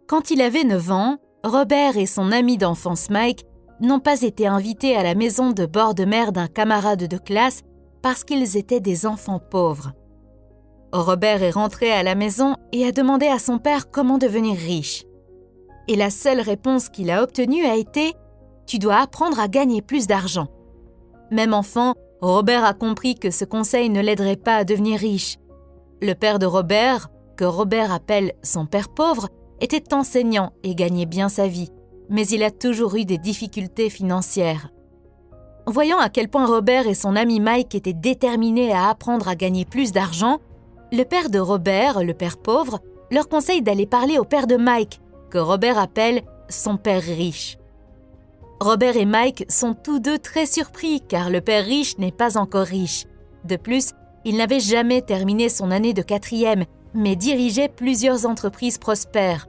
Quand il avait 9 ans, Robert et son ami d'enfance Mike n'ont pas été invités à la maison de bord de mer d'un camarade de classe parce qu'ils étaient des enfants pauvres. Robert est rentré à la maison et a demandé à son père comment devenir riche. Et la seule réponse qu'il a obtenue a été « Tu dois apprendre à gagner plus d'argent ». Même enfant, Robert a compris que ce conseil ne l'aiderait pas à devenir riche. Le père de Robert, que Robert appelle son père pauvre, était enseignant et gagnait bien sa vie, mais il a toujours eu des difficultés financières. Voyant à quel point Robert et son ami Mike étaient déterminés à apprendre à gagner plus d'argent, le père de Robert, le père pauvre, leur conseille d'aller parler au père de Mike, que Robert appelle son père riche. Robert et Mike sont tous deux très surpris car le père riche n'est pas encore riche. De plus, il n'avait jamais terminé son année de 4e, mais dirigeait plusieurs entreprises prospères.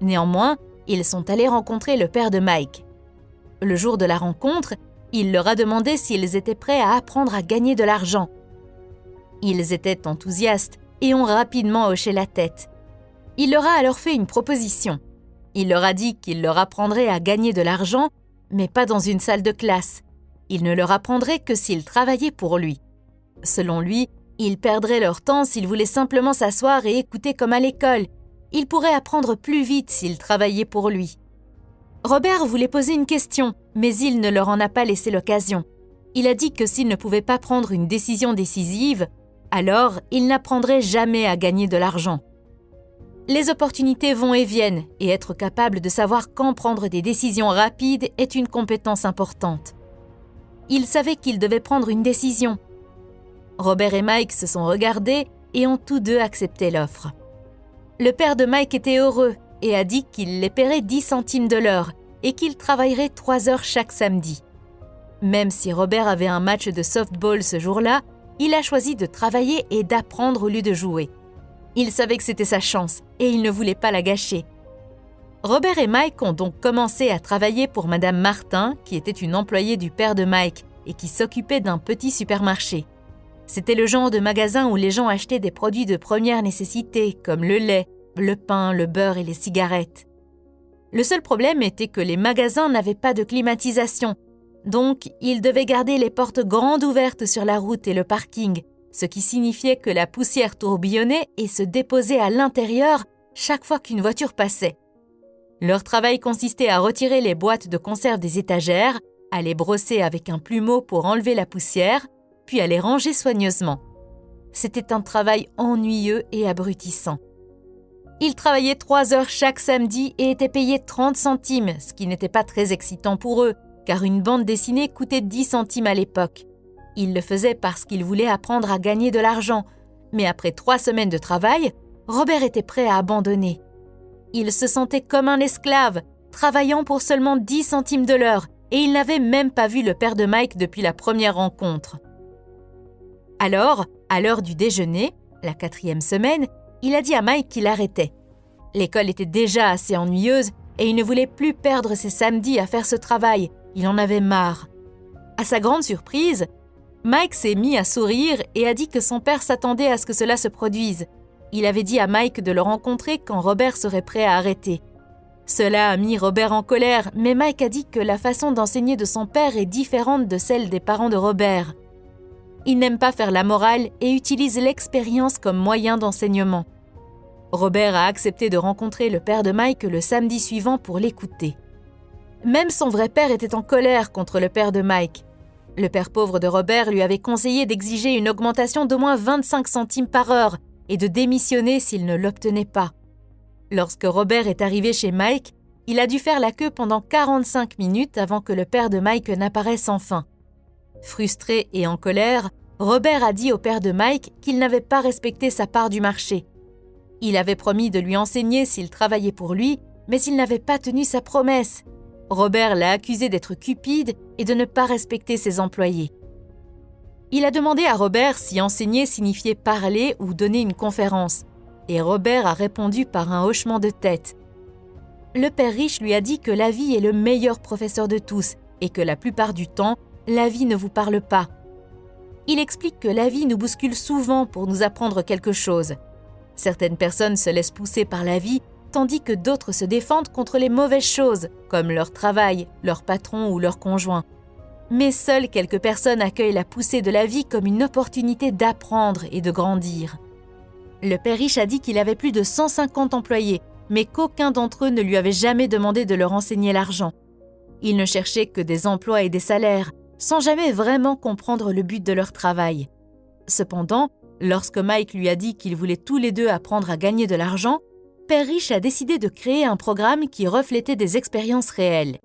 Néanmoins, ils sont allés rencontrer le père de Mike. Le jour de la rencontre, il leur a demandé s'ils étaient prêts à apprendre à gagner de l'argent. Ils étaient enthousiastes et ont rapidement hoché la tête. Il leur a alors fait une proposition. Il leur a dit qu'il leur apprendrait à gagner de l'argent, mais pas dans une salle de classe. Il ne leur apprendrait que s'ils travaillaient pour lui. Selon lui, ils perdraient leur temps s'ils voulaient simplement s'asseoir et écouter comme à l'école. Ils pourraient apprendre plus vite s'ils travaillaient pour lui. Robert voulait poser une question, mais il ne leur en a pas laissé l'occasion. Il a dit que s'il ne pouvait pas prendre une décision décisive, alors il n'apprendrait jamais à gagner de l'argent. Les opportunités vont et viennent, et être capable de savoir quand prendre des décisions rapides est une compétence importante. Il savait qu'il devait prendre une décision. Robert et Mike se sont regardés et ont tous deux accepté l'offre. Le père de Mike était heureux et a dit qu'il les paierait 10 centimes de l'heure et qu'il travaillerait 3 heures chaque samedi. Même si Robert avait un match de softball ce jour-là, il a choisi de travailler et d'apprendre au lieu de jouer. Il savait que c'était sa chance et il ne voulait pas la gâcher. Robert et Mike ont donc commencé à travailler pour Madame Martin, qui était une employée du père de Mike et qui s'occupait d'un petit supermarché. C'était le genre de magasin où les gens achetaient des produits de première nécessité, comme le lait, le pain, le beurre et les cigarettes. Le seul problème était que les magasins n'avaient pas de climatisation, donc ils devaient garder les portes grandes ouvertes sur la route et le parking, ce qui signifiait que la poussière tourbillonnait et se déposait à l'intérieur chaque fois qu'une voiture passait. Leur travail consistait à retirer les boîtes de conserve des étagères, à les brosser avec un plumeau pour enlever la poussière, puis à les ranger soigneusement. C'était un travail ennuyeux et abrutissant. Ils travaillaient 3 heures chaque samedi et étaient payés 30 centimes, ce qui n'était pas très excitant pour eux, car une bande dessinée coûtait 10 centimes à l'époque. Ils le faisaient parce qu'ils voulaient apprendre à gagner de l'argent, mais après 3 semaines de travail, Robert était prêt à abandonner. Il se sentait comme un esclave, travaillant pour seulement 10 centimes de l'heure, et il n'avait même pas vu le père de Mike depuis la première rencontre. Alors, à l'heure du déjeuner, la 4e semaine, il a dit à Mike qu'il arrêtait. L'école était déjà assez ennuyeuse et il ne voulait plus perdre ses samedis à faire ce travail. Il en avait marre. À sa grande surprise, Mike s'est mis à sourire et a dit que son père s'attendait à ce que cela se produise. Il avait dit à Mike de le rencontrer quand Robert serait prêt à arrêter. Cela a mis Robert en colère, mais Mike a dit que la façon d'enseigner de son père est différente de celle des parents de Robert. Il n'aime pas faire la morale et utilise l'expérience comme moyen d'enseignement. Robert a accepté de rencontrer le père de Mike le samedi suivant pour l'écouter. Même son vrai père était en colère contre le père de Mike. Le père pauvre de Robert lui avait conseillé d'exiger une augmentation d'au moins 25 centimes par heure et de démissionner s'il ne l'obtenait pas. Lorsque Robert est arrivé chez Mike, il a dû faire la queue pendant 45 minutes avant que le père de Mike n'apparaisse enfin. Frustré et en colère, Robert a dit au père de Mike qu'il n'avait pas respecté sa part du marché. Il avait promis de lui enseigner s'il travaillait pour lui, mais il n'avait pas tenu sa promesse. Robert l'a accusé d'être cupide et de ne pas respecter ses employés. Il a demandé à Robert si enseigner signifiait parler ou donner une conférence, et Robert a répondu par un hochement de tête. Le père riche lui a dit que la vie est le meilleur professeur de tous et que la plupart du temps, la vie ne vous parle pas. Il explique que la vie nous bouscule souvent pour nous apprendre quelque chose. Certaines personnes se laissent pousser par la vie tandis que d'autres se défendent contre les mauvaises choses, comme leur travail, leur patron ou leur conjoint. Mais seules quelques personnes accueillent la poussée de la vie comme une opportunité d'apprendre et de grandir. Le père riche a dit qu'il avait plus de 150 employés, mais qu'aucun d'entre eux ne lui avait jamais demandé de leur enseigner l'argent. Il ne cherchait que des emplois et des salaires, sans jamais vraiment comprendre le but de leur travail. Cependant, lorsque Mike lui a dit qu'ils voulaient tous les deux apprendre à gagner de l'argent, Père Riche a décidé de créer un programme qui reflétait des expériences réelles.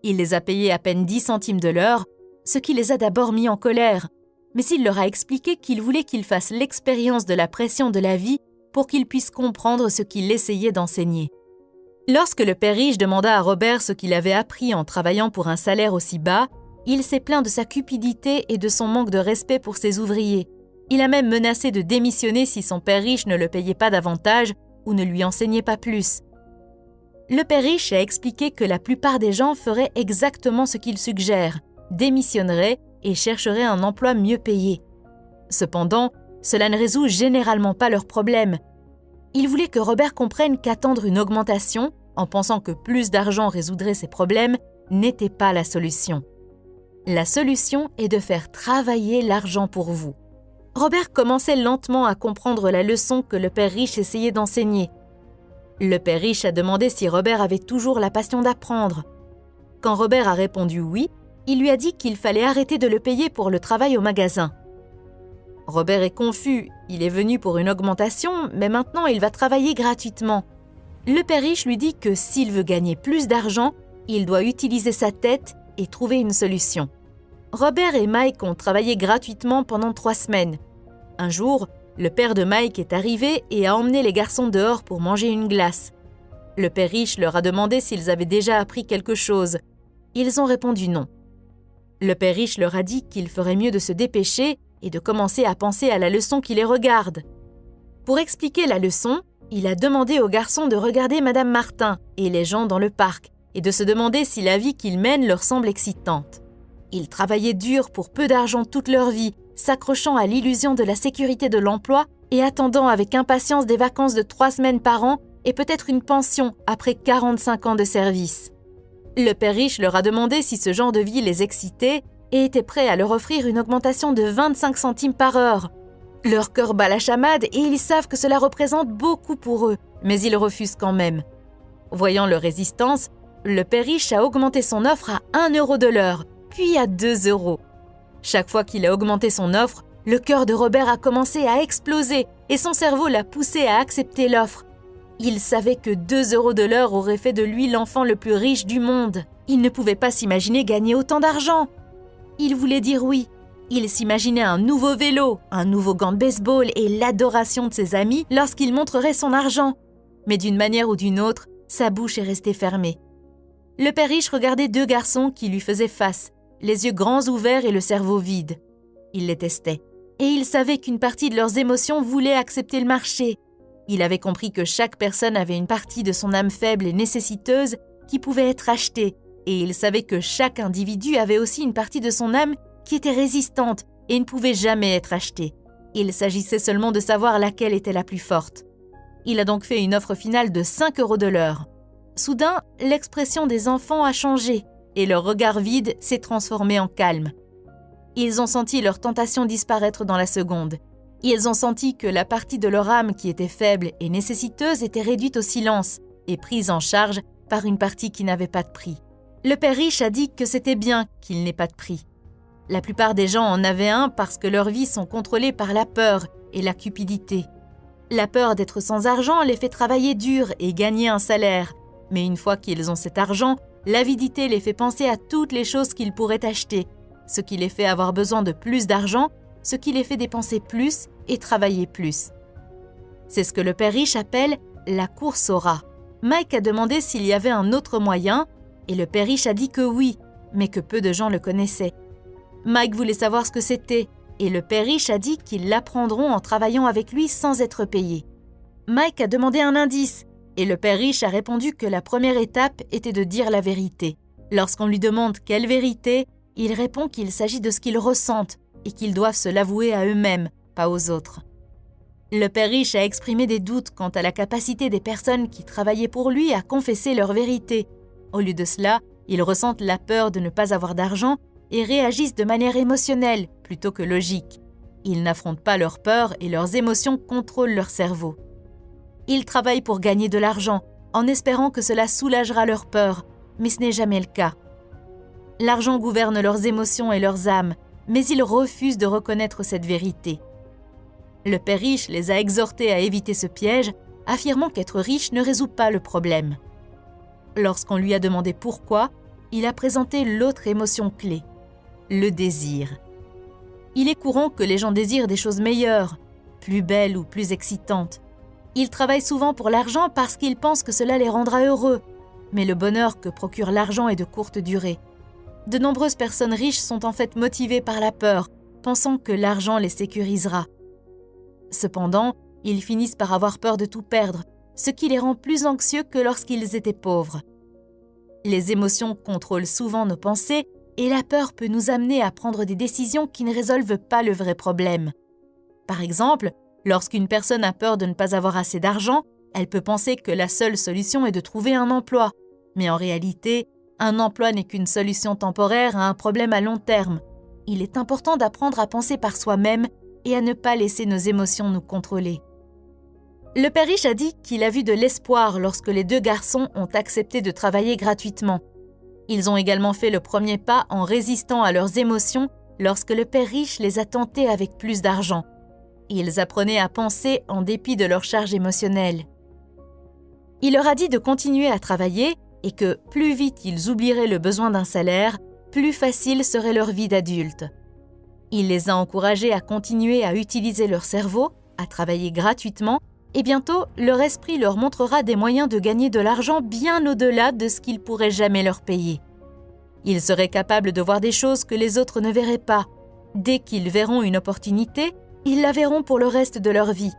Il les a payés à peine 10 centimes de l'heure, ce qui les a d'abord mis en colère, mais il leur a expliqué qu'il voulait qu'ils fassent l'expérience de la pression de la vie pour qu'ils puissent comprendre ce qu'il essayait d'enseigner. Lorsque le père riche demanda à Robert ce qu'il avait appris en travaillant pour un salaire aussi bas, il s'est plaint de sa cupidité et de son manque de respect pour ses ouvriers. Il a même menacé de démissionner si son père riche ne le payait pas davantage ou ne lui enseignait pas plus. Le père riche a expliqué que la plupart des gens feraient exactement ce qu'il suggère, démissionneraient et chercheraient un emploi mieux payé. Cependant, cela ne résout généralement pas leurs problèmes. Il voulait que Robert comprenne qu'attendre une augmentation, en pensant que plus d'argent résoudrait ses problèmes, n'était pas la solution. La solution est de faire travailler l'argent pour vous. Robert commençait lentement à comprendre la leçon que le père riche essayait d'enseigner. Le père riche a demandé si Robert avait toujours la passion d'apprendre. Quand Robert a répondu oui, il lui a dit qu'il fallait arrêter de le payer pour le travail au magasin. Robert est confus, il est venu pour une augmentation, mais maintenant il va travailler gratuitement. Le père riche lui dit que s'il veut gagner plus d'argent, il doit utiliser sa tête et trouver une solution. Robert et Mike ont travaillé gratuitement pendant 3 semaines. Un jour, le père de Mike est arrivé et a emmené les garçons dehors pour manger une glace. Le père riche leur a demandé s'ils avaient déjà appris quelque chose. Ils ont répondu non. Le père riche leur a dit qu'il ferait mieux de se dépêcher et de commencer à penser à la leçon qui les regarde. Pour expliquer la leçon, il a demandé aux garçons de regarder Madame Martin et les gens dans le parc et de se demander si la vie qu'ils mènent leur semble excitante. Ils travaillaient dur pour peu d'argent toute leur vie, s'accrochant à l'illusion de la sécurité de l'emploi et attendant avec impatience des vacances de 3 semaines par an et peut-être une pension après 45 ans de service. Le père riche leur a demandé si ce genre de vie les excitait et était prêt à leur offrir une augmentation de 25 centimes par heure. Leur cœur bat la chamade et ils savent que cela représente beaucoup pour eux, mais ils refusent quand même. Voyant leur résistance, le père riche a augmenté son offre à 1 euro de l'heure, puis à 2 euros. Chaque fois qu'il a augmenté son offre, le cœur de Robert a commencé à exploser et son cerveau l'a poussé à accepter l'offre. Il savait que 2 euros de l'heure auraient fait de lui l'enfant le plus riche du monde. Il ne pouvait pas s'imaginer gagner autant d'argent. Il voulait dire oui. Il s'imaginait un nouveau vélo, un nouveau gant de baseball et l'adoration de ses amis lorsqu'il montrerait son argent. Mais d'une manière ou d'une autre, sa bouche est restée fermée. Le père riche regardait 2 garçons qui lui faisaient face, les yeux grands ouverts et le cerveau vide. Il les testait. Et il savait qu'une partie de leurs émotions voulait accepter le marché. Il avait compris que chaque personne avait une partie de son âme faible et nécessiteuse qui pouvait être achetée. Et il savait que chaque individu avait aussi une partie de son âme qui était résistante et ne pouvait jamais être achetée. Il s'agissait seulement de savoir laquelle était la plus forte. Il a donc fait une offre finale de 5 euros de l'heure. Soudain, l'expression des enfants a changé et leur regard vide s'est transformé en calme. Ils ont senti leur tentation disparaître dans la seconde. Ils ont senti que la partie de leur âme qui était faible et nécessiteuse était réduite au silence et prise en charge par une partie qui n'avait pas de prix. Le père riche a dit que c'était bien qu'il n'ait pas de prix. La plupart des gens en avaient un parce que leurs vies sont contrôlées par la peur et la cupidité. La peur d'être sans argent les fait travailler dur et gagner un salaire. Mais une fois qu'ils ont cet argent, l'avidité les fait penser à toutes les choses qu'ils pourraient acheter, ce qui les fait avoir besoin de plus d'argent, ce qui les fait dépenser plus et travailler plus. C'est ce que le père riche appelle la course au rat. Mike a demandé s'il y avait un autre moyen, et le père riche a dit que oui, mais que peu de gens le connaissaient. Mike voulait savoir ce que c'était, et le père riche a dit qu'ils l'apprendront en travaillant avec lui sans être payés. Mike a demandé un indice, et le père riche a répondu que la première étape était de dire la vérité. Lorsqu'on lui demande quelle vérité, il répond qu'il s'agit de ce qu'ils ressentent et qu'ils doivent se l'avouer à eux-mêmes, pas aux autres. Le père riche a exprimé des doutes quant à la capacité des personnes qui travaillaient pour lui à confesser leur vérité. Au lieu de cela, ils ressentent la peur de ne pas avoir d'argent et réagissent de manière émotionnelle plutôt que logique. Ils n'affrontent pas leurs peurs et leurs émotions contrôlent leur cerveau. Ils travaillent pour gagner de l'argent en espérant que cela soulagera leurs peurs, mais ce n'est jamais le cas. L'argent gouverne leurs émotions et leurs âmes, mais ils refusent de reconnaître cette vérité. Le père riche les a exhortés à éviter ce piège, affirmant qu'être riche ne résout pas le problème. Lorsqu'on lui a demandé pourquoi, il a présenté l'autre émotion clé, le désir. Il est courant que les gens désirent des choses meilleures, plus belles ou plus excitantes. Ils travaillent souvent pour l'argent parce qu'ils pensent que cela les rendra heureux, mais le bonheur que procure l'argent est de courte durée. De nombreuses personnes riches sont en fait motivées par la peur, pensant que l'argent les sécurisera. Cependant, ils finissent par avoir peur de tout perdre, ce qui les rend plus anxieux que lorsqu'ils étaient pauvres. Les émotions contrôlent souvent nos pensées et la peur peut nous amener à prendre des décisions qui ne résolvent pas le vrai problème. Par exemple, lorsqu'une personne a peur de ne pas avoir assez d'argent, elle peut penser que la seule solution est de trouver un emploi. Mais en réalité, un emploi n'est qu'une solution temporaire à un problème à long terme. Il est important d'apprendre à penser par soi-même et à ne pas laisser nos émotions nous contrôler. Le père riche a dit qu'il a vu de l'espoir lorsque les 2 garçons ont accepté de travailler gratuitement. Ils ont également fait le premier pas en résistant à leurs émotions lorsque le père riche les a tentés avec plus d'argent. Ils apprenaient à penser en dépit de leur charge émotionnelle. Il leur a dit de continuer à travailler et que plus vite ils oublieraient le besoin d'un salaire, plus facile serait leur vie d'adulte. Il les a encouragés à continuer à utiliser leur cerveau, à travailler gratuitement, et bientôt leur esprit leur montrera des moyens de gagner de l'argent bien au-delà de ce qu'ils pourraient jamais leur payer. Ils seraient capables de voir des choses que les autres ne verraient pas. Dès qu'ils verront une opportunité, ils la verront pour le reste de leur vie.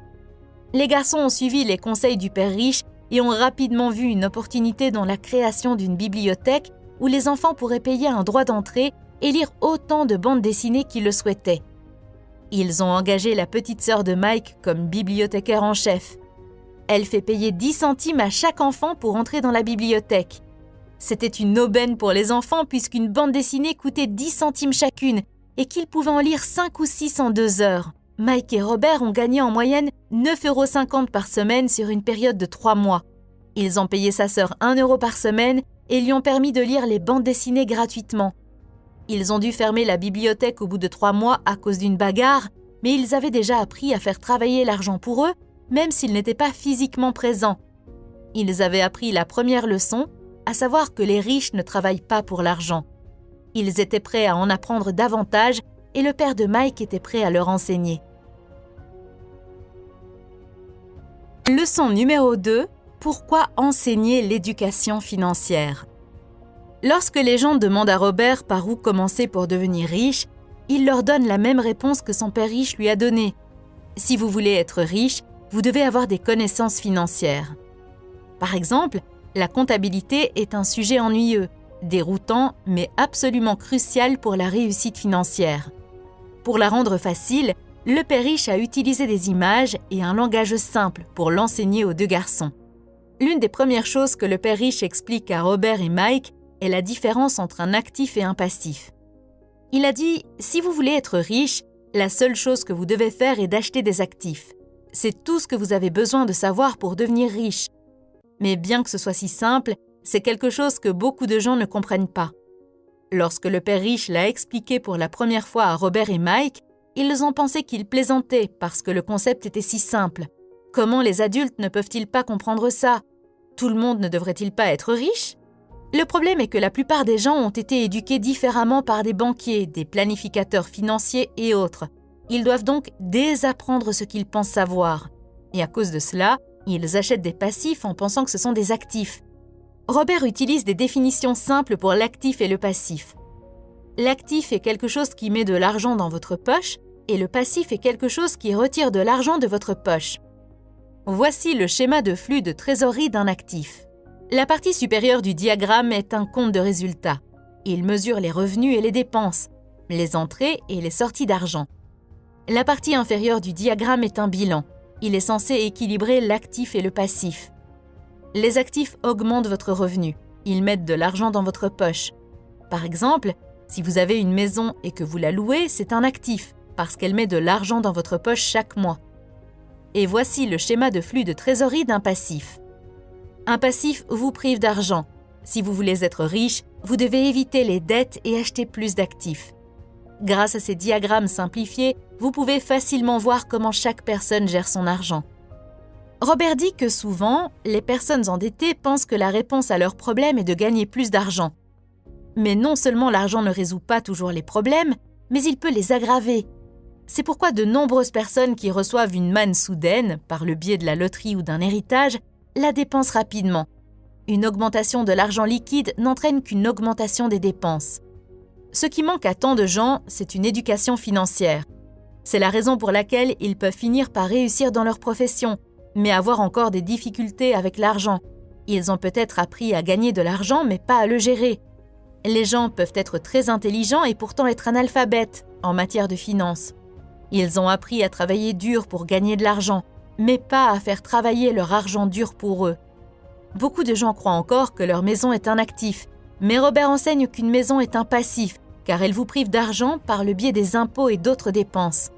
Les garçons ont suivi les conseils du père riche et ont rapidement vu une opportunité dans la création d'une bibliothèque où les enfants pourraient payer un droit d'entrée et lire autant de bandes dessinées qu'ils le souhaitaient. Ils ont engagé la petite sœur de Mike comme bibliothécaire en chef. Elle fait payer 10 centimes à chaque enfant pour entrer dans la bibliothèque. C'était une aubaine pour les enfants puisqu'une bande dessinée coûtait 10 centimes chacune et qu'ils pouvaient en lire 5 ou 6 en 2 heures. Mike et Robert ont gagné en moyenne 9,50 € par semaine sur une période de 3 mois. Ils ont payé sa sœur 1 € par semaine et lui ont permis de lire les bandes dessinées gratuitement. Ils ont dû fermer la bibliothèque au bout de 3 mois à cause d'une bagarre, mais ils avaient déjà appris à faire travailler l'argent pour eux, même s'ils n'étaient pas physiquement présents. Ils avaient appris la première leçon, à savoir que les riches ne travaillent pas pour l'argent. Ils étaient prêts à en apprendre davantage et le père de Mike était prêt à leur enseigner. Leçon numéro 2. Pourquoi enseigner l'éducation financière? Lorsque les gens demandent à Robert par où commencer pour devenir riche, il leur donne la même réponse que son père riche lui a donnée. Si vous voulez être riche, vous devez avoir des connaissances financières. Par exemple, la comptabilité est un sujet ennuyeux, déroutant, mais absolument crucial pour la réussite financière. Pour la rendre facile, le père riche a utilisé des images et un langage simple pour l'enseigner aux 2 garçons. L'une des premières choses que le père riche explique à Robert et Mike est la différence entre un actif et un passif. Il a dit « Si vous voulez être riche, la seule chose que vous devez faire est d'acheter des actifs. C'est tout ce que vous avez besoin de savoir pour devenir riche. » Mais bien que ce soit si simple, c'est quelque chose que beaucoup de gens ne comprennent pas. Lorsque le père riche l'a expliqué pour la première fois à Robert et Mike, ils ont pensé qu'il plaisantait parce que le concept était si simple. Comment les adultes ne peuvent-ils pas comprendre ça? Tout le monde ne devrait-il pas être riche? Le problème est que la plupart des gens ont été éduqués différemment par des banquiers, des planificateurs financiers et autres. Ils doivent donc désapprendre ce qu'ils pensent savoir. Et à cause de cela, ils achètent des passifs en pensant que ce sont des actifs. Robert utilise des définitions simples pour l'actif et le passif. L'actif est quelque chose qui met de l'argent dans votre poche et le passif est quelque chose qui retire de l'argent de votre poche. Voici le schéma de flux de trésorerie d'un actif. La partie supérieure du diagramme est un compte de résultats. Il mesure les revenus et les dépenses, les entrées et les sorties d'argent. La partie inférieure du diagramme est un bilan. Il est censé équilibrer l'actif et le passif. Les actifs augmentent votre revenu. Ils mettent de l'argent dans votre poche. Par exemple, si vous avez une maison et que vous la louez, c'est un actif, parce qu'elle met de l'argent dans votre poche chaque mois. Et voici le schéma de flux de trésorerie d'un passif. Un passif vous prive d'argent. Si vous voulez être riche, vous devez éviter les dettes et acheter plus d'actifs. Grâce à ces diagrammes simplifiés, vous pouvez facilement voir comment chaque personne gère son argent. Robert dit que souvent, les personnes endettées pensent que la réponse à leurs problèmes est de gagner plus d'argent. Mais non seulement l'argent ne résout pas toujours les problèmes, mais il peut les aggraver. C'est pourquoi de nombreuses personnes qui reçoivent une manne soudaine, par le biais de la loterie ou d'un héritage, la dépensent rapidement. Une augmentation de l'argent liquide n'entraîne qu'une augmentation des dépenses. Ce qui manque à tant de gens, c'est une éducation financière. C'est la raison pour laquelle ils peuvent finir par réussir dans leur profession, mais avoir encore des difficultés avec l'argent. Ils ont peut-être appris à gagner de l'argent, mais pas à le gérer. Les gens peuvent être très intelligents et pourtant être analphabètes en matière de finances. Ils ont appris à travailler dur pour gagner de l'argent, mais pas à faire travailler leur argent dur pour eux. Beaucoup de gens croient encore que leur maison est un actif, mais Robert enseigne qu'une maison est un passif, car elle vous prive d'argent par le biais des impôts et d'autres dépenses.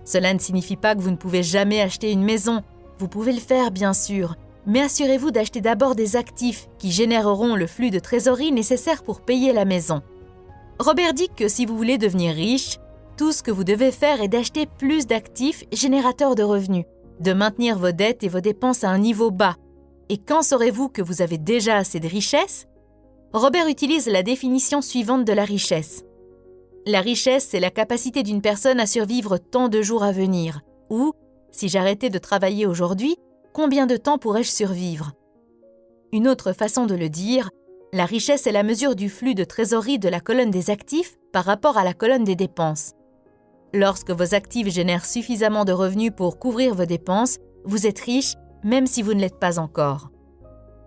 Cela ne signifie pas que vous ne pouvez jamais acheter une maison. Vous pouvez le faire, bien sûr, mais assurez-vous d'acheter d'abord des actifs qui généreront le flux de trésorerie nécessaire pour payer la maison. Robert dit que si vous voulez devenir riche, tout ce que vous devez faire est d'acheter plus d'actifs générateurs de revenus, de maintenir vos dettes et vos dépenses à un niveau bas. Et quand saurez-vous que vous avez déjà assez de richesse? Robert utilise la définition suivante de la richesse. La richesse, c'est la capacité d'une personne à survivre tant de jours à venir. Ou, si j'arrêtais de travailler aujourd'hui, combien de temps pourrais-je survivre? Une autre façon de le dire, la richesse est la mesure du flux de trésorerie de la colonne des actifs par rapport à la colonne des dépenses. Lorsque vos actifs génèrent suffisamment de revenus pour couvrir vos dépenses, vous êtes riche, même si vous ne l'êtes pas encore.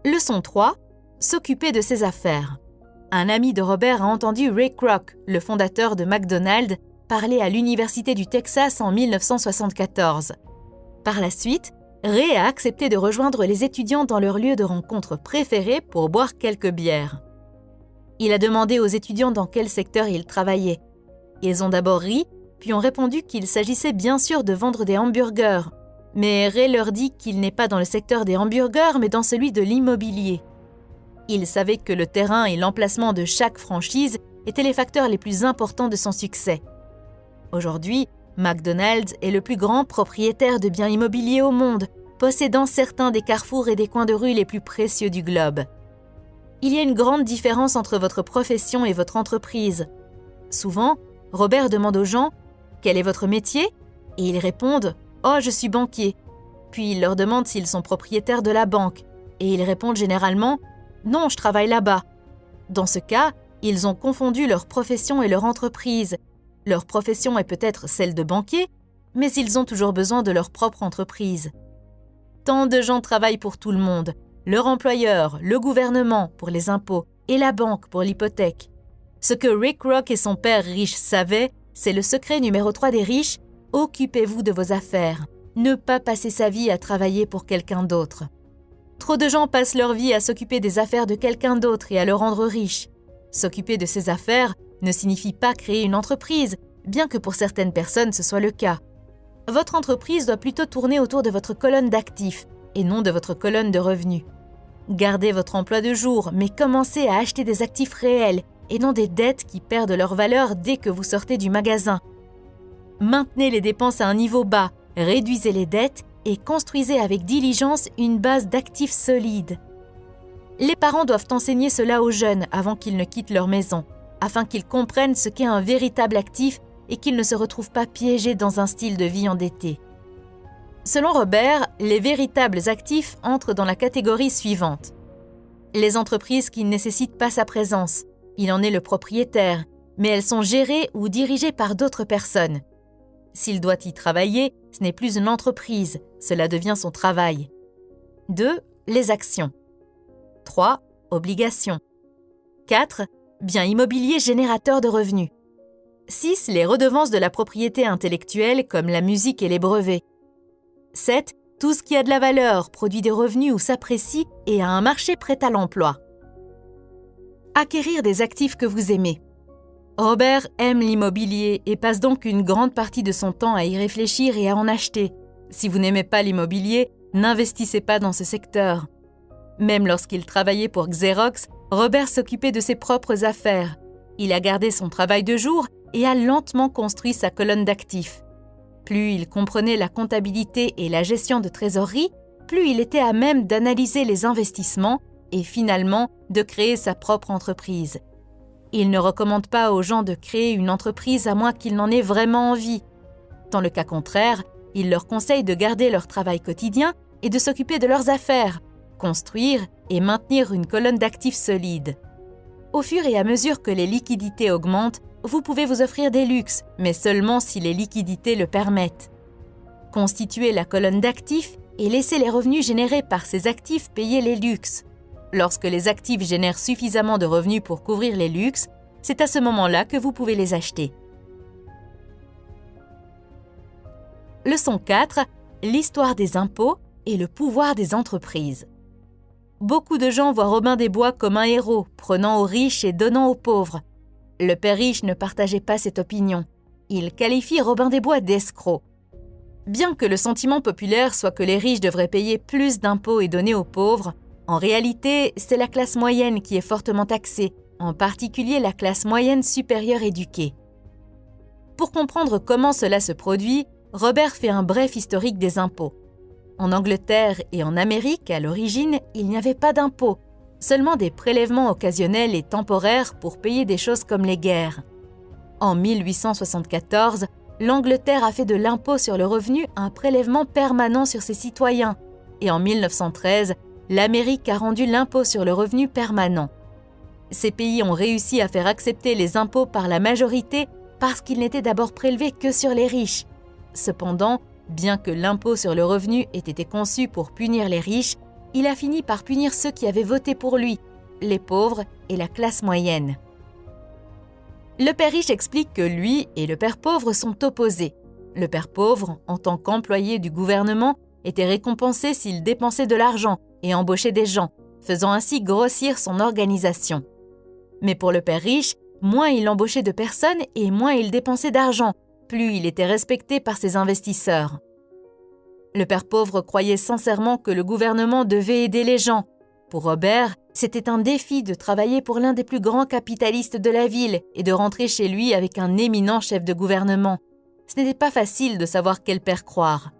Leçon 3. S'occuper de ses affaires. Un ami de Robert a entendu Ray Kroc, le fondateur de McDonald's, parler à l'Université du Texas en 1974. Par la suite, Ray a accepté de rejoindre les étudiants dans leur lieu de rencontre préféré pour boire quelques bières. Il a demandé aux étudiants dans quel secteur ils travaillaient. Ils ont d'abord ri, puis ont répondu qu'il s'agissait bien sûr de vendre des hamburgers. Mais Ray leur dit qu'il n'est pas dans le secteur des hamburgers, mais dans celui de l'immobilier. Il savait que le terrain et l'emplacement de chaque franchise étaient les facteurs les plus importants de son succès. Aujourd'hui, McDonald's est le plus grand propriétaire de biens immobiliers au monde, possédant certains des carrefours et des coins de rue les plus précieux du globe. Il y a une grande différence entre votre profession et votre entreprise. Souvent, Robert demande aux gens « Quel est votre métier ?» et ils répondent « Oh, je suis banquier ». Puis il leur demande s'ils sont propriétaires de la banque et ils répondent généralement « Non, je travaille là-bas ». Dans ce cas, ils ont confondu leur profession et leur entreprise. Leur profession est peut-être celle de banquier, mais ils ont toujours besoin de leur propre entreprise. Tant de gens travaillent pour tout le monde, leur employeur, le gouvernement pour les impôts et la banque pour l'hypothèque. Ce que Ray Kroc et son père riche savaient, c'est le secret numéro 3 des riches, occupez-vous de vos affaires. Ne pas passer sa vie à travailler pour quelqu'un d'autre. Trop de gens passent leur vie à s'occuper des affaires de quelqu'un d'autre et à le rendre riche. S'occuper de ses affaires ne signifie pas créer une entreprise, bien que pour certaines personnes ce soit le cas. Votre entreprise doit plutôt tourner autour de votre colonne d'actifs et non de votre colonne de revenus. Gardez votre emploi de jour, mais commencez à acheter des actifs réels et non des dettes qui perdent leur valeur dès que vous sortez du magasin. Maintenez les dépenses à un niveau bas, réduisez les dettes et construisez avec diligence une base d'actifs solides. Les parents doivent enseigner cela aux jeunes avant qu'ils ne quittent leur maison, afin qu'ils comprennent ce qu'est un véritable actif et qu'ils ne se retrouvent pas piégés dans un style de vie endetté. Selon Robert, les véritables actifs entrent dans la catégorie suivante. Les entreprises qui ne nécessitent pas sa présence. Il en est le propriétaire, mais elles sont gérées ou dirigées par d'autres personnes. S'il doit y travailler, ce n'est plus une entreprise, cela devient son travail. 2. Les actions. 3. Obligations. 4. Biens immobiliers générateurs de revenus. 6. Les redevances de la propriété intellectuelle comme la musique et les brevets. 7. Tout ce qui a de la valeur produit des revenus ou s'apprécie et a un marché prêt à l'emploi. Acquérir des actifs que vous aimez. Robert aime l'immobilier et passe donc une grande partie de son temps à y réfléchir et à en acheter. Si vous n'aimez pas l'immobilier, n'investissez pas dans ce secteur. Même lorsqu'il travaillait pour Xerox, Robert s'occupait de ses propres affaires. Il a gardé son travail de jour et a lentement construit sa colonne d'actifs. Plus il comprenait la comptabilité et la gestion de trésorerie, plus il était à même d'analyser les investissements et finalement de créer sa propre entreprise. Il ne recommande pas aux gens de créer une entreprise à moins qu'ils n'en aient vraiment envie. Dans le cas contraire, il leur conseille de garder leur travail quotidien et de s'occuper de leurs affaires, construire et maintenir une colonne d'actifs solide. Au fur et à mesure que les liquidités augmentent, vous pouvez vous offrir des luxes, mais seulement si les liquidités le permettent. Constituez la colonne d'actifs et laissez les revenus générés par ces actifs payer les luxes. Lorsque les actifs génèrent suffisamment de revenus pour couvrir les luxes, c'est à ce moment-là que vous pouvez les acheter. Leçon 4. L'histoire des impôts et le pouvoir des entreprises. Beaucoup de gens voient Robin des Bois comme un héros, prenant aux riches et donnant aux pauvres. Le père riche ne partageait pas cette opinion. Il qualifie Robin des Bois d'escroc. Bien que le sentiment populaire soit que les riches devraient payer plus d'impôts et donner aux pauvres, en réalité, c'est la classe moyenne qui est fortement taxée, en particulier la classe moyenne supérieure éduquée. Pour comprendre comment cela se produit, Robert fait un bref historique des impôts. En Angleterre et en Amérique, à l'origine, il n'y avait pas d'impôts, seulement des prélèvements occasionnels et temporaires pour payer des choses comme les guerres. En 1874, l'Angleterre a fait de l'impôt sur le revenu un prélèvement permanent sur ses citoyens, et en 1913, l'Amérique a rendu l'impôt sur le revenu permanent. Ces pays ont réussi à faire accepter les impôts par la majorité parce qu'ils n'étaient d'abord prélevés que sur les riches. Cependant, bien que l'impôt sur le revenu ait été conçu pour punir les riches, il a fini par punir ceux qui avaient voté pour lui, les pauvres et la classe moyenne. Le père riche explique que lui et le père pauvre sont opposés. Le père pauvre, en tant qu'employé du gouvernement, était récompensé s'il dépensait de l'argent et embauchait des gens, faisant ainsi grossir son organisation. Mais pour le père riche, moins il embauchait de personnes et moins il dépensait d'argent, plus il était respecté par ses investisseurs. Le père pauvre croyait sincèrement que le gouvernement devait aider les gens. Pour Robert, c'était un défi de travailler pour l'un des plus grands capitalistes de la ville et de rentrer chez lui avec un éminent chef de gouvernement. Ce n'était pas facile de savoir quel père croire.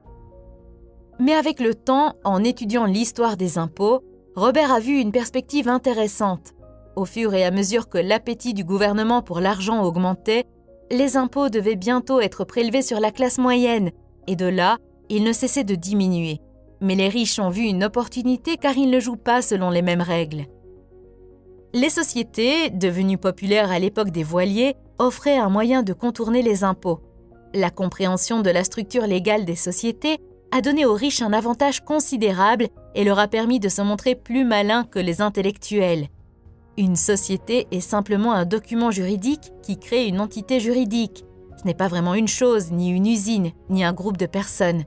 Mais avec le temps, en étudiant l'histoire des impôts, Robert a vu une perspective intéressante. Au fur et à mesure que l'appétit du gouvernement pour l'argent augmentait, les impôts devaient bientôt être prélevés sur la classe moyenne, et de là, ils ne cessaient de diminuer. Mais les riches ont vu une opportunité car ils ne jouent pas selon les mêmes règles. Les sociétés, devenues populaires à l'époque des voiliers, offraient un moyen de contourner les impôts. La compréhension de la structure légale des sociétés a donné aux riches un avantage considérable et leur a permis de se montrer plus malins que les intellectuels. Une société est simplement un document juridique qui crée une entité juridique. Ce n'est pas vraiment une chose, ni une usine, ni un groupe de personnes.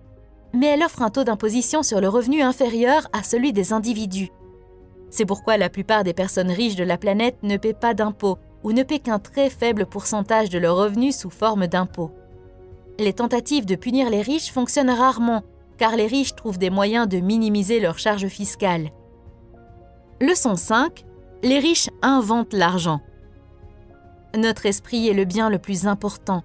Mais elle offre un taux d'imposition sur le revenu inférieur à celui des individus. C'est pourquoi la plupart des personnes riches de la planète ne paient pas d'impôts ou ne paient qu'un très faible pourcentage de leurs revenus sous forme d'impôts. Les tentatives de punir les riches fonctionnent rarement, car les riches trouvent des moyens de minimiser leurs charges fiscales. Leçon 5. Les riches inventent l'argent. Notre esprit est le bien le plus important.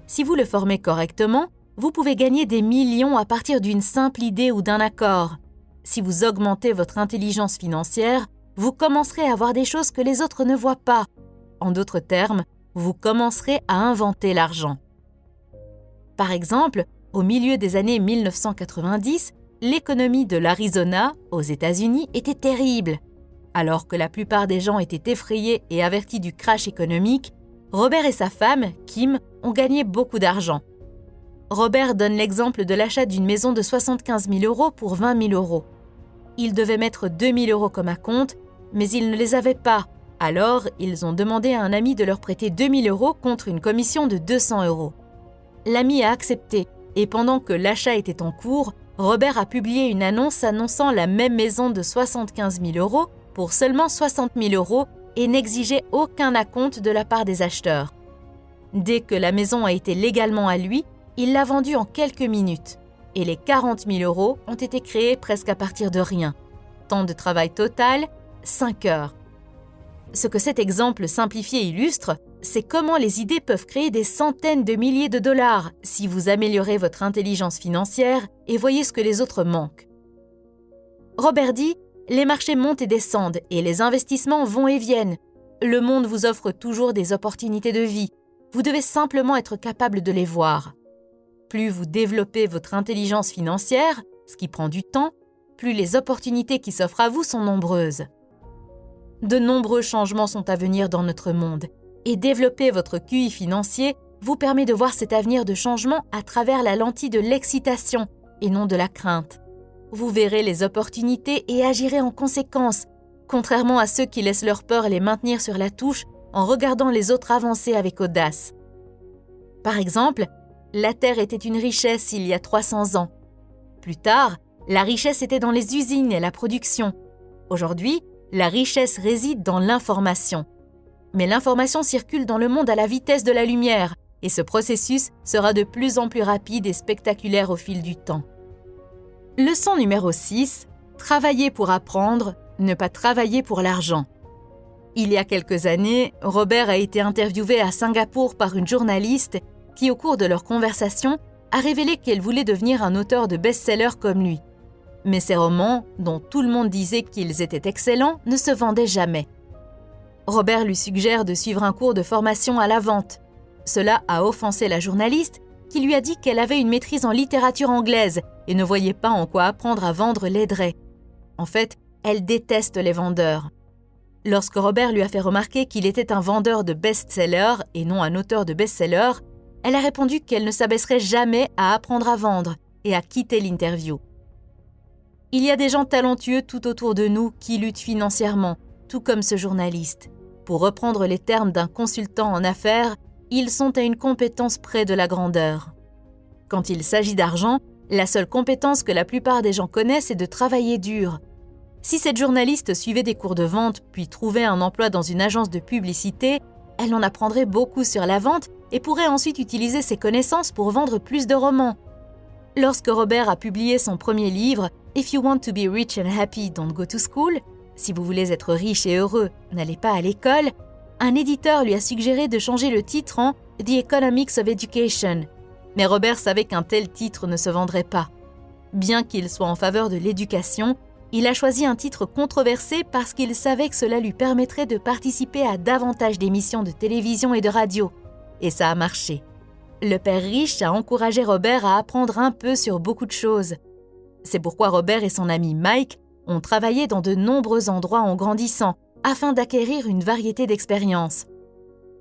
Si vous le formez correctement, vous pouvez gagner des millions à partir d'une simple idée ou d'un accord. Si vous augmentez votre intelligence financière, vous commencerez à voir des choses que les autres ne voient pas. En d'autres termes, vous commencerez à inventer l'argent. Par exemple, au milieu des années 1990, l'économie de l'Arizona, aux États-Unis, était terrible. Alors que la plupart des gens étaient effrayés et avertis du crash économique, Robert et sa femme, Kim, ont gagné beaucoup d'argent. Robert donne l'exemple de l'achat d'une maison de 75 000 € pour 20 000 €. Il devait mettre 2 000 € comme acompte, mais ils ne les avaient pas. Alors, ils ont demandé à un ami de leur prêter 2 000 € contre une commission de 200 €. L'ami a accepté, et pendant que l'achat était en cours, Robert a publié une annonce annonçant la même maison de 75 000 € pour seulement 60 000 € et n'exigeait aucun acompte de la part des acheteurs. Dès que la maison a été légalement à lui, il l'a vendue en quelques minutes et les 40 000 € ont été créés presque à partir de rien. Temps de travail total, 5 heures. Ce que cet exemple simplifié illustre, c'est comment les idées peuvent créer des centaines de milliers de dollars si vous améliorez votre intelligence financière et voyez ce que les autres manquent. Robert dit « Les marchés montent et descendent et les investissements vont et viennent. Le monde vous offre toujours des opportunités de vie. Vous devez simplement être capable de les voir. Plus vous développez votre intelligence financière, ce qui prend du temps, plus les opportunités qui s'offrent à vous sont nombreuses. De nombreux changements sont à venir dans notre monde et développer votre QI financier vous permet de voir cet avenir de changement à travers la lentille de l'excitation et non de la crainte. Vous verrez les opportunités et agirez en conséquence, contrairement à ceux qui laissent leur peur les maintenir sur la touche en regardant les autres avancer avec audace. Par exemple, la terre était une richesse il y a 300 ans. Plus tard, la richesse était dans les usines et la production. Aujourd'hui, la richesse réside dans l'information. Mais l'information circule dans le monde à la vitesse de la lumière et ce processus sera de plus en plus rapide et spectaculaire au fil du temps. Leçon numéro 6. Travailler pour apprendre, ne pas travailler pour l'argent. Il y a quelques années, Robert a été interviewé à Singapour par une journaliste qui, au cours de leur conversation, a révélé qu'elle voulait devenir un auteur de best-seller comme lui. Mais ses romans, dont tout le monde disait qu'ils étaient excellents, ne se vendaient jamais. Robert lui suggère de suivre un cours de formation à la vente. Cela a offensé la journaliste, qui lui a dit qu'elle avait une maîtrise en littérature anglaise et ne voyait pas en quoi apprendre à vendre l'aiderait. En fait, elle déteste les vendeurs. Lorsque Robert lui a fait remarquer qu'il était un vendeur de best-seller et non un auteur de best-seller, elle a répondu qu'elle ne s'abaisserait jamais à apprendre à vendre et a quitté l'interview. Il y a des gens talentueux tout autour de nous qui luttent financièrement, tout comme ce journaliste. Pour reprendre les termes d'un consultant en affaires, ils sont à une compétence près de la grandeur. Quand il s'agit d'argent, la seule compétence que la plupart des gens connaissent est de travailler dur. Si cette journaliste suivait des cours de vente puis trouvait un emploi dans une agence de publicité, elle en apprendrait beaucoup sur la vente et pourrait ensuite utiliser ses connaissances pour vendre plus de romans. Lorsque Robert a publié son premier livre, If you want to be rich and happy, don't go to school, si vous voulez être riche et heureux, n'allez pas à l'école, un éditeur lui a suggéré de changer le titre en The Economics of Education. Mais Robert savait qu'un tel titre ne se vendrait pas. Bien qu'il soit en faveur de l'éducation, il a choisi un titre controversé parce qu'il savait que cela lui permettrait de participer à davantage d'émissions de télévision et de radio. Et ça a marché. Le père riche a encouragé Robert à apprendre un peu sur beaucoup de choses. C'est pourquoi Robert et son ami Mike ont travaillé dans de nombreux endroits en grandissant afin d'acquérir une variété d'expériences.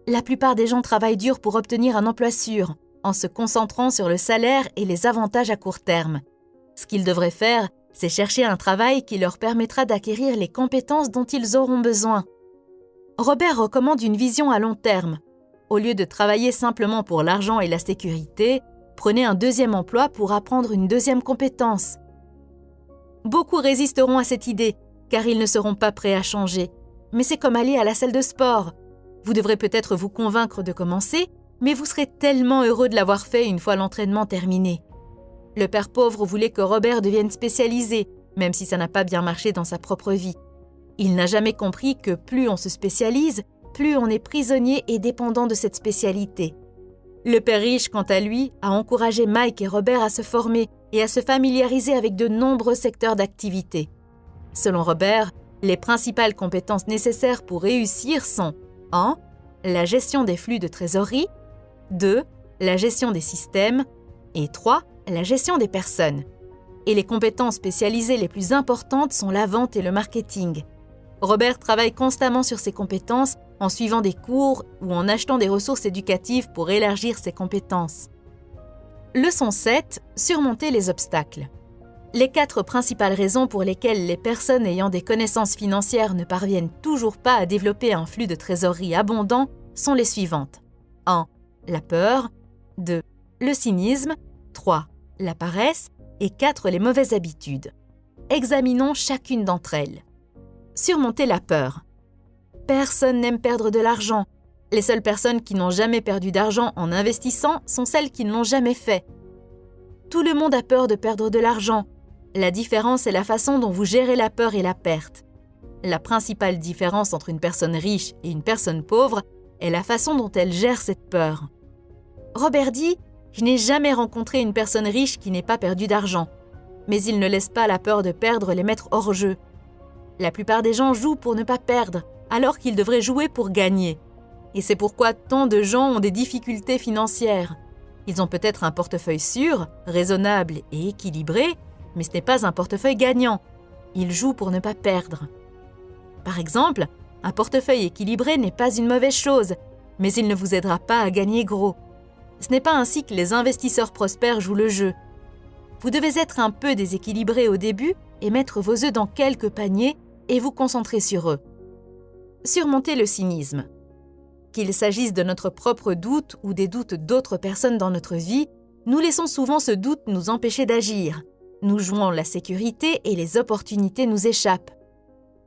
La plupart des gens travaillent dur pour obtenir un emploi sûr, en se concentrant sur le salaire et les avantages à court terme. Ce qu'ils devraient faire, c'est chercher un travail qui leur permettra d'acquérir les compétences dont ils auront besoin. Robert recommande une vision à long terme. Au lieu de travailler simplement pour l'argent et la sécurité, prenez un deuxième emploi pour apprendre une deuxième compétence. Beaucoup résisteront à cette idée, car ils ne seront pas prêts à changer. Mais c'est comme aller à la salle de sport. Vous devrez peut-être vous convaincre de commencer, mais vous serez tellement heureux de l'avoir fait une fois l'entraînement terminé. Le père pauvre voulait que Robert devienne spécialisé, même si ça n'a pas bien marché dans sa propre vie. Il n'a jamais compris que plus on se spécialise, plus on est prisonnier et dépendant de cette spécialité. Le père riche, quant à lui, a encouragé Mike et Robert à se former et à se familiariser avec de nombreux secteurs d'activité. Selon Robert, les principales compétences nécessaires pour réussir sont 1. La gestion des flux de trésorerie, 2. La gestion des systèmes et 3. La gestion des personnes. Et les compétences spécialisées les plus importantes sont la vente et le marketing. Robert travaille constamment sur ses compétences en suivant des cours ou en achetant des ressources éducatives pour élargir ses compétences. Leçon 7. Surmonter les obstacles. Les 4 principales raisons pour lesquelles les personnes ayant des connaissances financières ne parviennent toujours pas à développer un flux de trésorerie abondant sont les suivantes. 1. La peur. 2. Le cynisme. 3. La paresse. et 4 les mauvaises habitudes. Examinons chacune d'entre elles. Surmonter la peur. Personne n'aime perdre de l'argent. Les seules personnes qui n'ont jamais perdu d'argent en investissant sont celles qui ne l'ont jamais fait. Tout le monde a peur de perdre de l'argent. La différence est la façon dont vous gérez la peur et la perte. La principale différence entre une personne riche et une personne pauvre est la façon dont elle gère cette peur. Robert dit « Je n'ai jamais rencontré une personne riche qui n'ait pas perdu d'argent. » Mais il ne laisse pas la peur de perdre les mettre hors jeu. La plupart des gens jouent pour ne pas perdre, alors qu'ils devraient jouer pour gagner. Et c'est pourquoi tant de gens ont des difficultés financières. Ils ont peut-être un portefeuille sûr, raisonnable et équilibré, mais ce n'est pas un portefeuille gagnant. Ils jouent pour ne pas perdre. Par exemple, un portefeuille équilibré n'est pas une mauvaise chose, mais il ne vous aidera pas à gagner gros. Ce n'est pas ainsi que les investisseurs prospères jouent le jeu. Vous devez être un peu déséquilibré au début et mettre vos œufs dans quelques paniers et vous concentrer sur eux. Surmonter le cynisme. Qu'il s'agisse de notre propre doute ou des doutes d'autres personnes dans notre vie, nous laissons souvent ce doute nous empêcher d'agir. Nous jouons la sécurité et les opportunités nous échappent.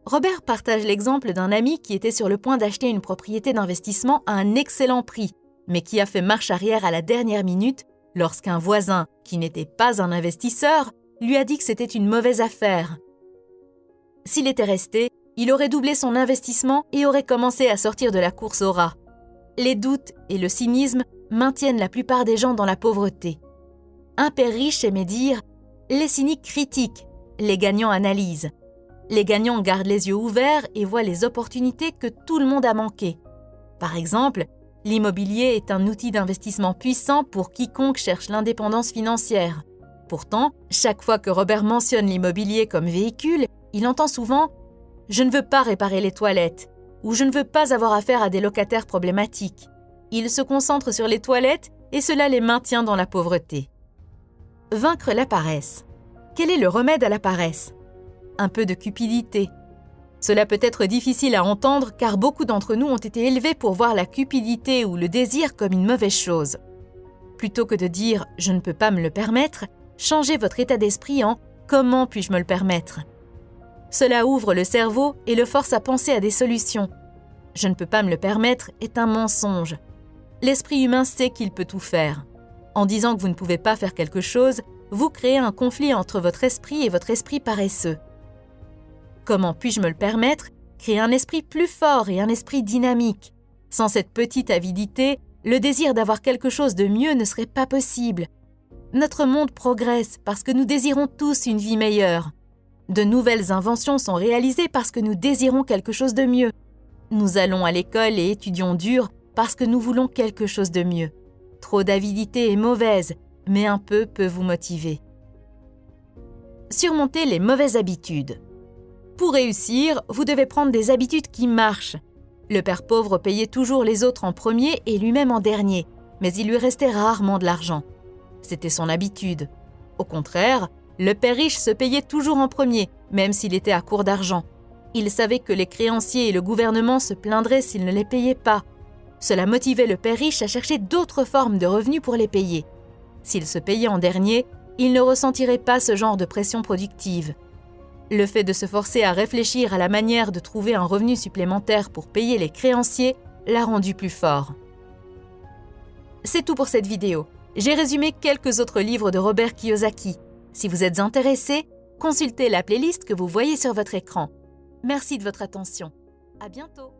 Robert partage l'exemple d'un ami qui était sur le point d'acheter une propriété d'investissement à un excellent prix, mais qui a fait marche arrière à la dernière minute lorsqu'un voisin, qui n'était pas un investisseur, lui a dit que c'était une mauvaise affaire. S'il était resté, il aurait doublé son investissement et aurait commencé à sortir de la course au rat. Les doutes et le cynisme maintiennent la plupart des gens dans la pauvreté. Un père riche aimait dire « Les cyniques critiquent, les gagnants analysent. Les gagnants gardent les yeux ouverts et voient les opportunités que tout le monde a manquées. » Par exemple, l'immobilier est un outil d'investissement puissant pour quiconque cherche l'indépendance financière. Pourtant, chaque fois que Robert mentionne l'immobilier comme véhicule, il entend souvent « Je ne veux pas réparer les toilettes » ou « Je ne veux pas avoir affaire à des locataires problématiques ». Il se concentre sur les toilettes et cela les maintient dans la pauvreté. Vaincre la paresse. Quel est le remède à la paresse ? Un peu de cupidité. Cela peut être difficile à entendre car beaucoup d'entre nous ont été élevés pour voir la cupidité ou le désir comme une mauvaise chose. Plutôt que de dire « je ne peux pas me le permettre », changez votre état d'esprit en « comment puis-je me le permettre ?» Cela ouvre le cerveau et le force à penser à des solutions. « Je ne peux pas me le permettre » est un mensonge. L'esprit humain sait qu'il peut tout faire. En disant que vous ne pouvez pas faire quelque chose, vous créez un conflit entre votre esprit et votre esprit paresseux. Comment puis-je me le permettre ? Créer un esprit plus fort et un esprit dynamique. Sans cette petite avidité, le désir d'avoir quelque chose de mieux ne serait pas possible. Notre monde progresse parce que nous désirons tous une vie meilleure. De nouvelles inventions sont réalisées parce que nous désirons quelque chose de mieux. Nous allons à l'école et étudions dur parce que nous voulons quelque chose de mieux. Trop d'avidité est mauvaise, mais un peu peut vous motiver. Surmonter les mauvaises habitudes. Pour réussir, vous devez prendre des habitudes qui marchent. Le père pauvre payait toujours les autres en premier et lui-même en dernier, mais il lui restait rarement de l'argent. C'était son habitude. Au contraire, le père riche se payait toujours en premier, même s'il était à court d'argent. Il savait que les créanciers et le gouvernement se plaindraient s'il ne les payait pas. Cela motivait le père riche à chercher d'autres formes de revenus pour les payer. S'il se payait en dernier, il ne ressentirait pas ce genre de pression productive. Le fait de se forcer à réfléchir à la manière de trouver un revenu supplémentaire pour payer les créanciers l'a rendu plus fort. C'est tout pour cette vidéo. J'ai résumé quelques autres livres de Robert Kiyosaki. Si vous êtes intéressé, consultez la playlist que vous voyez sur votre écran. Merci de votre attention. À bientôt.